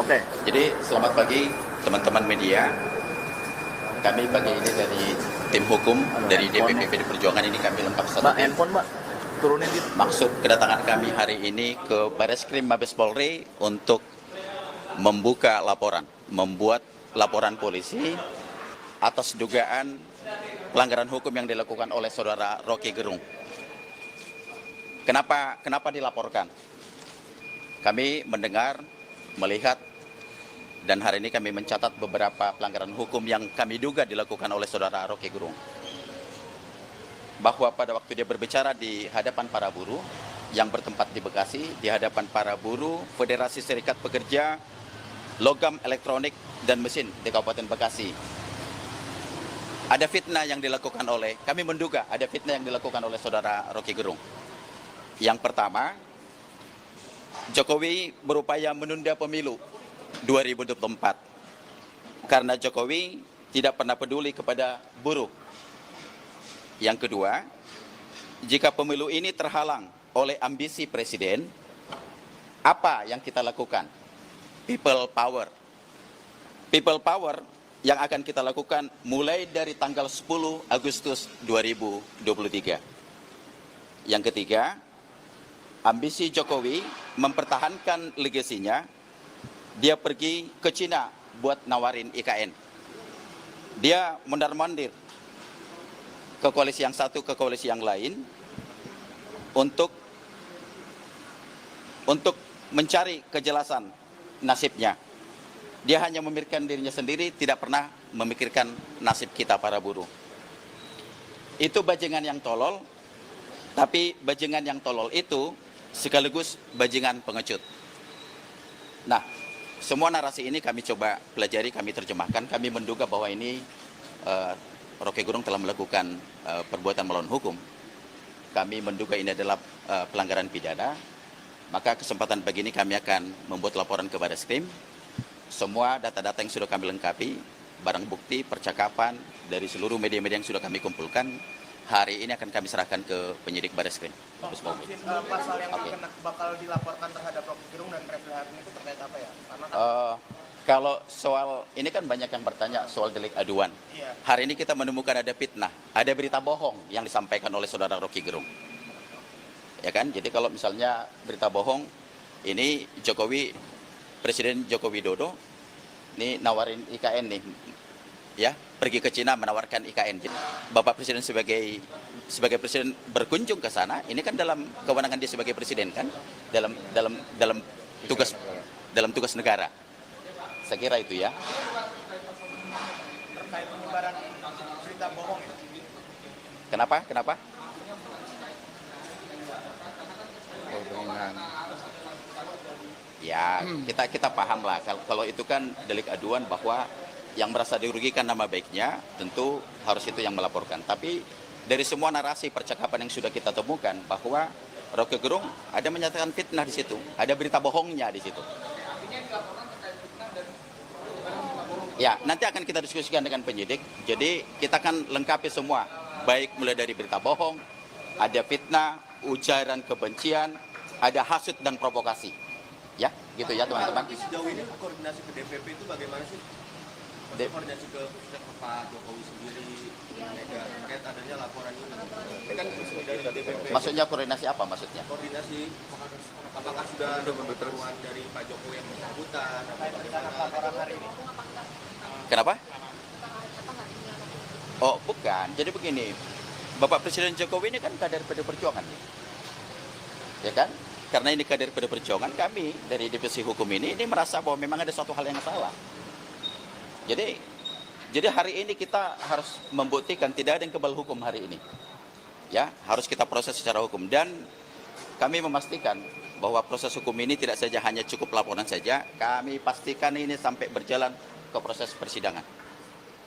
Oke. Jadi selamat pagi teman-teman media. Kami pagi ini dari tim hukum dari DPP PD Perjuangan ini kami lengkap satu Mbak, tim. handphone Mbak, turunin gitu. Maksud kedatangan kami hari ini ke Bareskrim Mabes Polri untuk membuka laporan, membuat laporan polisi atas dugaan pelanggaran hukum yang dilakukan oleh saudara Rocky Gerung. Kenapa dilaporkan? Kami mendengar, melihat, dan hari ini kami mencatat beberapa pelanggaran hukum yang kami duga dilakukan oleh saudara Rocky Gerung. Bahwa pada waktu dia berbicara di hadapan para buruh yang bertempat di Bekasi, di hadapan para buruh Federasi Serikat Pekerja Logam Elektronik dan Mesin di Kabupaten Bekasi, ada fitnah yang dilakukan oleh, kami menduga ada fitnah yang dilakukan oleh saudara Rocky Gerung. Yang pertama, Jokowi berupaya menunda pemilu 2024 karena Jokowi tidak pernah peduli kepada buruh. Yang kedua, jika pemilu ini terhalang oleh ambisi presiden, apa yang kita lakukan? People power. People power yang akan kita lakukan mulai dari tanggal 10 Agustus 2023. Yang ketiga, ambisi Jokowi mempertahankan legasinya. Dia pergi ke Cina buat nawarin IKN. Dia mondar-mandir ke koalisi yang satu ke koalisi yang lain untuk mencari kejelasan nasibnya. Dia hanya memikirkan dirinya sendiri, tidak pernah memikirkan nasib kita para buruh. Itu bajingan yang tolol, tapi bajingan yang tolol itu sekaligus bajingan pengecut. Nah, semua narasi ini kami coba pelajari, kami terjemahkan. Kami menduga bahwa ini Rocky Gerung telah melakukan perbuatan melawan hukum. Kami menduga ini adalah pelanggaran pidana. Maka kesempatan pagi ini kami akan membuat laporan ke Bareskrim. Semua data-data yang sudah kami lengkapi, barang bukti, percakapan dari seluruh media-media yang sudah kami kumpulkan, hari ini akan kami serahkan ke penyidik Bareskrim. Pasal yang bakal dilaporkan terhadap Rocky Gerung dan Refli Harun itu terkait apa ya? Kalau soal ini kan banyak yang bertanya soal delik aduan. Iya. Hari ini kita menemukan ada fitnah, ada berita bohong yang disampaikan oleh saudara Rocky Gerung. Ya kan? Jadi kalau misalnya berita bohong, ini Jokowi, Presiden Joko Widodo, ini nawarin IKN nih, ya, pergi ke Cina menawarkan IKN. Bapak Presiden sebagai presiden berkunjung ke sana, ini kan dalam kewenangan dia sebagai presiden kan, dalam tugas negara. Saya kira itu ya. Terkait penyebaran berita bohong ya? Kenapa? Ya, kita paham lah. Kalau itu kan delik aduan bahwa yang merasa dirugikan nama baiknya, tentu harus itu yang melaporkan. Tapi dari semua narasi percakapan yang sudah kita temukan bahwa Rocky Gerung ada menyatakan fitnah di situ, ada berita bohongnya di situ. Ya, nanti akan kita diskusikan dengan penyidik. Jadi kita akan lengkapi semua, baik mulai dari berita bohong, ada fitnah, ujaran kebencian, ada hasut dan provokasi. Ya, gitu ya teman-teman. Sejauh ini koordinasi ke DPP itu bagaimana sih? Koordinasi ke Pak Jokowi sendiri, Mega, terkait adanya laporan ini. Kan dari DPP. Maksudnya koordinasi apa maksudnya? Koordinasi, apakah sudah ada pemberitahuan dari Pak Jokowi yang bersangkutan? Laporan hari ini. Kenapa? Oh, bukan. Jadi begini, Bapak Presiden Jokowi ini kan kader PD Perjuangan. Ya kan? Karena ini kader PD Perjuangan, kami dari divisi hukum ini merasa bahwa memang ada suatu hal yang salah. Jadi hari ini kita harus membuktikan tidak ada yang kebal hukum hari ini. Ya, harus kita proses secara hukum, dan kami memastikan bahwa proses hukum ini tidak saja hanya cukup laporan saja, kami pastikan ini sampai berjalan ke proses persidangan.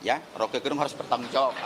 Ya, Rocky Gerung harus bertanggung jawab.